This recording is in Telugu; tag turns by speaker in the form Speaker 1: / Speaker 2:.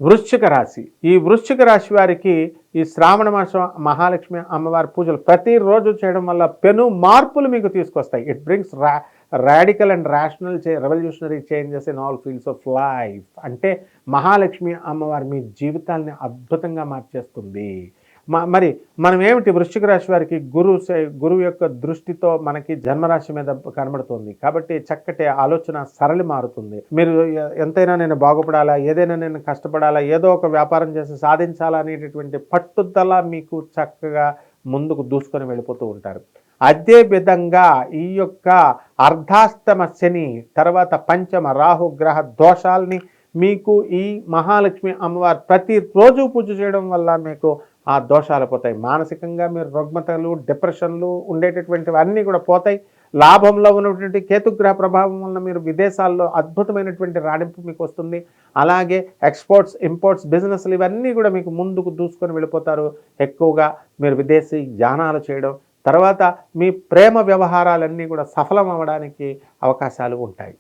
Speaker 1: వృశ్చిక రాశి. ఈ వృశ్చిక రాశి వారికి ఈ శ్రావణ మాసం మహాలక్ష్మి అమ్మవారి పూజలు ప్రతిరోజు చేయడం వల్ల పెను మార్పులు మీకు తీసుకొస్తాయి. It brings radical and rational revolutionary changes in all fields of life. అంటే మహాలక్ష్మి అమ్మవారి మీ జీవితాల్ని అద్భుతంగా మార్చేస్తుంది. మరి మనం ఏమిటి వృశ్చిక రాశి వారికి గురువు యొక్క దృష్టితో మనకి జన్మరాశి మీద కనబడుతుంది కాబట్టి చక్కటి ఆలోచన సరళి మారుతుంది. మీరు ఎంతైనా నేను బాగుపడాలా, ఏదైనా నేను కష్టపడాలా, ఏదో ఒక వ్యాపారం చేసి సాధించాలా అనేటటువంటి పట్టుదల మీకు చక్కగా ముందుకు దూసుకొని వెళ్ళిపోతూ ఉంటారు. అదే విధంగా ఈ యొక్క అర్ధాష్టమ శని తర్వాత పంచమ రాహుగ్రహ దోషాలని మీకు ఈ మహాలక్ష్మి అమ్మవారు ప్రతిరోజు పూజ చేయడం వల్ల మీకు ఆ దోషాలు పోతాయి. మానసికంగా మీరు రుగ్మతలు, డిప్రెషన్లు ఉండేటటువంటివి అన్నీ కూడా పోతాయి. లాభంలో ఉన్నటువంటి కేతుగ్రహ ప్రభావం వలన మీరు విదేశాల్లో అద్భుతమైనటువంటి రాణింపు మీకు వస్తుంది. అలాగే ఎక్స్పోర్ట్స్, ఇంపోర్ట్స్, బిజినెస్లు ఇవన్నీ కూడా మీకు ముందుకు దూసుకొని వెళ్ళిపోతారు. ఎక్కువగా మీరు విదేశీ యానాలు చేయడం, తర్వాత మీ ప్రేమ వ్యవహారాలన్నీ కూడా సఫలం అవ్వడానికి అవకాశాలు ఉంటాయి.